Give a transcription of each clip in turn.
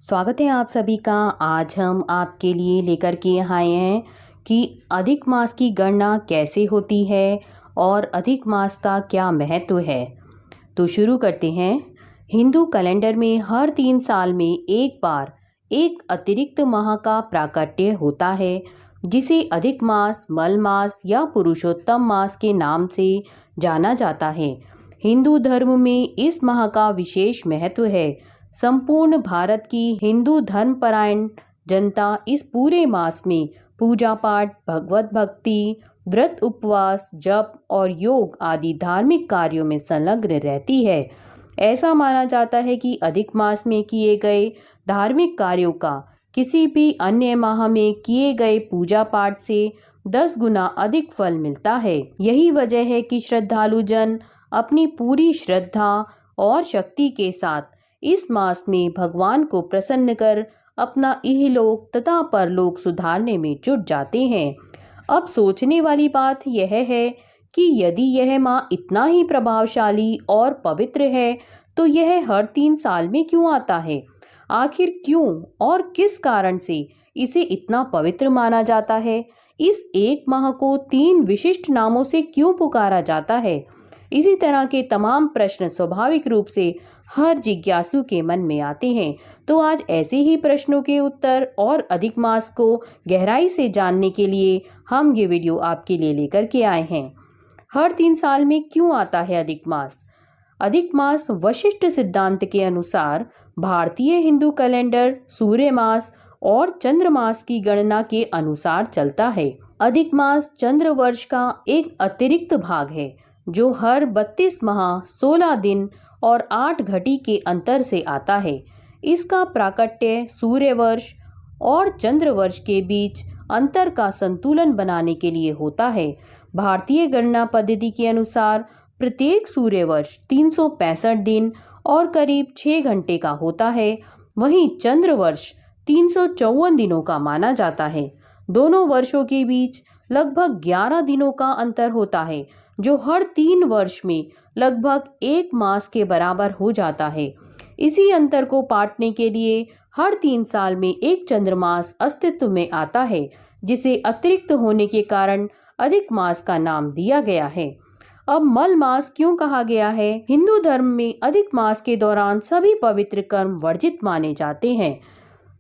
स्वागत है आप सभी का। आज हम आपके लिए लेकर के आए हैं कि अधिक मास की गणना कैसे होती है और अधिक मास का क्या महत्व है। तो शुरू करते हैं। हिंदू कैलेंडर में हर 3 साल में एक बार एक अतिरिक्त माह का प्राकट्य होता है, जिसे अधिक मास, मल मास या पुरुषोत्तम मास के नाम से जाना जाता है। हिंदू धर्म में इस माह का विशेष महत्व है। संपूर्ण भारत की हिंदू धर्मपरायण जनता इस पूरे मास में पूजा पाठ, भगवत भक्ति, व्रत, उपवास, जप और योग आदि धार्मिक कार्यों में संलग्न रहती है। ऐसा माना जाता है कि अधिक मास में किए गए धार्मिक कार्यों का किसी भी अन्य माह में किए गए पूजा पाठ से 10 गुना अधिक फल मिलता है। यही वजह है कि श्रद्धालु जन अपनी पूरी श्रद्धा और शक्ति के साथ इस मास में भगवान को प्रसन्न कर अपना इहलोक तथा परलोक सुधारने में जुट जाते हैं। अब सोचने वाली बात यह है कि यदि यह माह इतना ही प्रभावशाली और पवित्र है तो यह हर 3 साल में क्यों आता है? आखिर क्यों और किस कारण से इसे इतना पवित्र माना जाता है? इस एक माह को 3 विशिष्ट नामों से क्यों पुकारा जाता है? इसी तरह के तमाम प्रश्न स्वाभाविक रूप से हर जिज्ञासु के मन में आते हैं। तो आज ऐसे ही प्रश्नों के उत्तर और अधिक मास को गहराई से जानने के लिए हम ये वीडियो आपके लिए लेकर के आए हैं। हर 3 साल में क्यों आता है अधिक मास? अधिक मास वशिष्ठ सिद्धांत के अनुसार भारतीय हिंदू कैलेंडर सूर्य मास और चंद्र मास की गणना के अनुसार चलता है। अधिक मास चंद्र वर्ष का एक अतिरिक्त भाग है जो हर 32 माह 16 दिन और 8 घटी के अंतर से आता है। इसका प्राकट्य सूर्य वर्ष और चंद्र वर्ष के बीच अंतर का संतुलन बनाने के लिए होता है। भारतीय गणना पद्धति के अनुसार प्रत्येक सूर्य वर्ष 365 दिन और करीब 6 घंटे का होता है। वहीं चंद्र वर्ष 354 दिनों का माना जाता है। दोनों वर्षों के बीच लगभग 11 दिनों का अंतर होता है, जो हर 3 वर्ष में लगभग 1 मास के बराबर हो जाता है। इसी अंतर को पाटने के लिए हर 3 साल में एक चंद्रमास अस्तित्व में आता है, जिसे अतिरिक्त होने के कारण अधिक मास का नाम दिया गया है। अब मल मास क्यों कहा गया है? हिंदू धर्म में अधिक मास के दौरान सभी पवित्र कर्म वर्जित माने जाते हैं।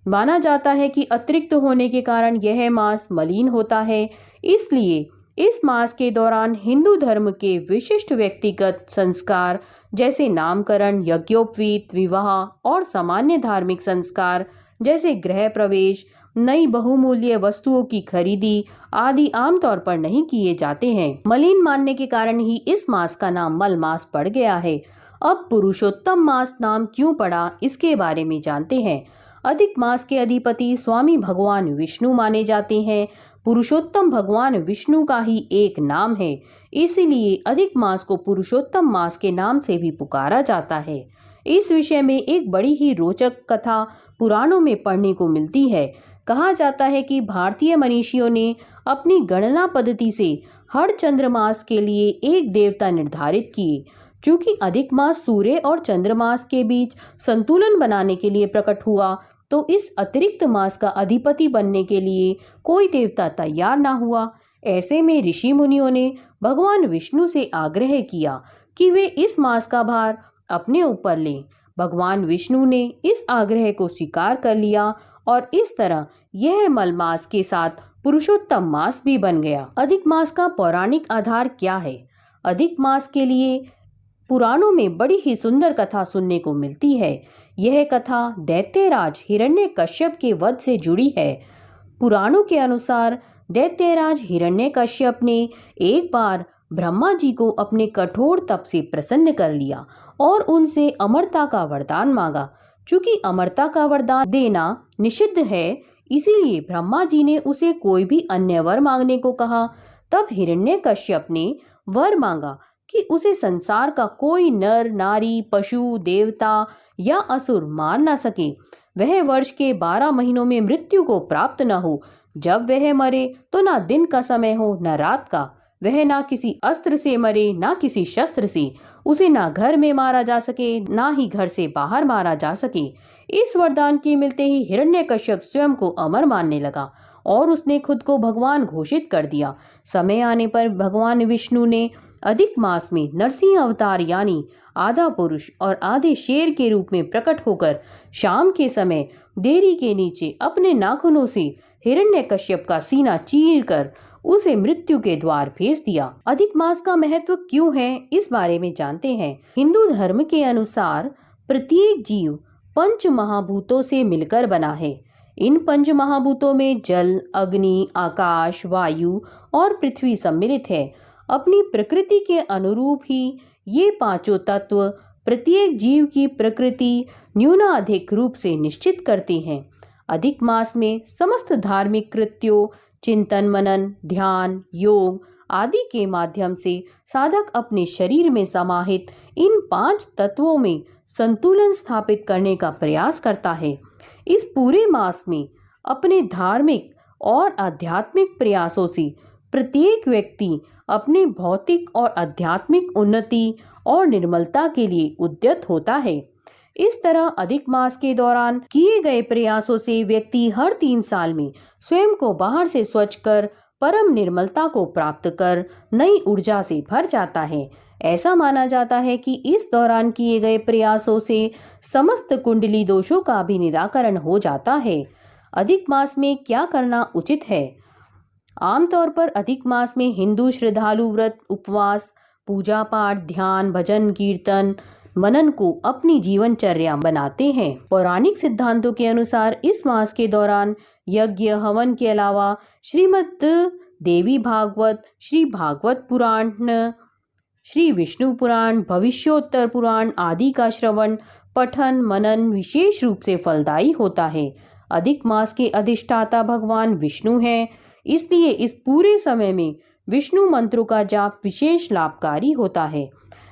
माना जाता है कि अतिरिक्त होने के कारण यह मास मलिन होता है। इसलिए इस मास के दौरान हिंदू धर्म के विशिष्ट व्यक्तिगत संस्कार जैसे नामकरण, यज्ञोपवीत, विवाह और सामान्य धार्मिक संस्कार जैसे गृह प्रवेश, नई बहुमूल्य वस्तुओं की खरीदी आदि आमतौर पर नहीं किए जाते हैं। मलिन मानने के कारण ही इस मास का नाम मल मास पड़ गया है। अब पुरुषोत्तम मास नाम क्यों पड़ा, इसके बारे में जानते हैं। अधिक मास के अधिपति स्वामी भगवान विष्णु माने जाते हैं। पुरुषोत्तम भगवान विष्णु का ही एक नाम है, इसीलिए अधिक मास को पुरुषोत्तम मास के नाम से भी पुकारा जाता है। इस विषय में एक बड़ी ही रोचक कथा पुराणों में पढ़ने को मिलती है। कहा जाता है कि भारतीय मनीषियों ने अपनी गणना पद्धति से हर चंद्रमास के लिए एक देवता निर्धारित किए। चूंकि अधिक मास सूर्य और चंद्रमास के बीच संतुलन बनाने के लिए प्रकट हुआ, तो इस अतिरिक्त मास का अधिपति बनने के लिए कोई देवता तैयार ना हुआ। ऐसे में ऋषि मुनियों ने भगवान विष्णु से आग्रह किया कि वे इस मास का भार अपने ऊपर लें। भगवान विष्णु ने इस आग्रह को स्वीकार कर लिया और इस तरह यह मल मास के साथ पुरुषोत्तम मास भी बन गया। अधिक मास का पौराणिक आधार क्या है? अधिक मास के लिए पुराणों में बड़ी ही सुंदर कथा सुनने को मिलती है। यह कथा दैत्यराज हिरण्यकश्यप के वध से जुड़ी है। पुराणों के अनुसार दैत्यराज हिरण्यकश्यप ने एक बार ब्रह्मा जी को अपने कठोर तप से प्रसन्न कर लिया और उनसे अमरता का वरदान मांगा। चूंकि अमरता का वरदान देना निषिद्ध है, इसीलिए ब्रह्मा जी ने उसे कोई भी अन्य वर मांगने को कहा। तब हिरण्यकश्यप ने वर मांगा कि उसे संसार का कोई नर, नारी, पशु, देवता या असुर मार ना सके। वह वर्ष के 12 महीनों में मृत्यु को प्राप्त न हो। जब वह मरे तो ना दिन का समय हो न रात का। वह ना किसी अस्त्र से मरे ना किसी शस्त्र से। उसे ना घर में मारा जा सके, ना ही घर से बाहर मारा जा सके। इस वरदान के मिलते ही हिरण्यकश्यप स्वयं को अमर मानने लगा और उसने खुद को भगवान घोषित कर दिया। समय आने पर भगवान विष्णु ने अधिक मास में नरसिंह अवतार यानी आधा पुरुष और आधे शेर के रूप में प्रकट होकर शाम के समय देरी के नीचे अपने नाखूनों से हिरण्यकश्यप का सीना चीर कर उसे मृत्यु के द्वार भेज दिया। अधिक मास का महत्व क्यों है, इस बारे में जानते हैं। हिंदू धर्म के अनुसार प्रत्येक जीव पंच महाभूतों से मिलकर बना है। इन पंच महाभूतों में जल, अग्नि, आकाश, वायु और पृथ्वी सम्मिलित है। अपनी प्रकृति के अनुरूप ही ये पांचों तत्व प्रत्येक जीव की प्रकृति न्यूनाधिक रूप से निश्चित करते हैं। अधिक मास में समस्त धार्मिक कृत्यों, चिंतन मनन, ध्यान, योग आदि के माध्यम से साधक अपने शरीर में समाहित इन 5 तत्वों में संतुलन स्थापित करने का प्रयास करता है। इस पूरे मास में अपने धार्मिक और आध्यात्मिक प्रयासों से प्रत्येक व्यक्ति अपने भौतिक और आध्यात्मिक उन्नति और निर्मलता के लिए उद्यत होता है। इस तरह अधिक मास के दौरान किए गए प्रयासों से व्यक्ति हर 3 साल में स्वयं को बाहर से स्वच्छ कर परम निर्मलता को प्राप्त कर नई ऊर्जा से भर जाता है। ऐसा माना जाता है कि इस दौरान किए गए प्रयासों से समस्त कुंडली दोषों का भी निराकरण हो जाता है। अधिक मास में क्या करना उचित है? आमतौर पर अधिक मास में हिंदू श्रद्धालु व्रत, उपवास, पूजा पाठ, ध्यान, भजन, कीर्तन, मनन को अपनी जीवनचर्या बनाते हैं। पौराणिक सिद्धांतों के अनुसार इस मास के दौरान यज्ञ, हवन के अलावा श्रीमद् देवी भागवत, श्री भागवत पुराण, श्री विष्णु पुराण, भविष्योत्तर पुराण आदि का श्रवण, पठन, मनन विशेष रूप से फलदायी होता है। अधिक मास के अधिष्ठाता भगवान विष्णु हैं, इसलिए इस पूरे समय में विष्णु मंत्रों का जाप विशेष लाभकारी होता है।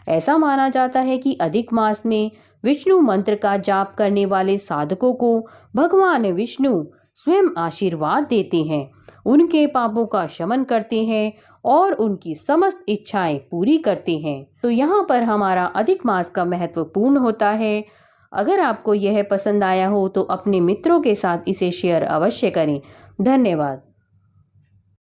ऐसा माना जाता है कि अधिक मास में विष्णु मंत्र का जाप करने वाले साधकों को भगवान विष्णु स्वयं आशीर्वाद देते हैं, उनके पापों का शमन करते हैं और उनकी समस्त इच्छाएं पूरी करते हैं। तो यहाँ पर हमारा अधिक मास का महत्व पूर्ण होता है। अगर आपको यह पसंद आया हो तो अपने मित्रों के साथ इसे शेयर अवश्य करें। धन्यवाद।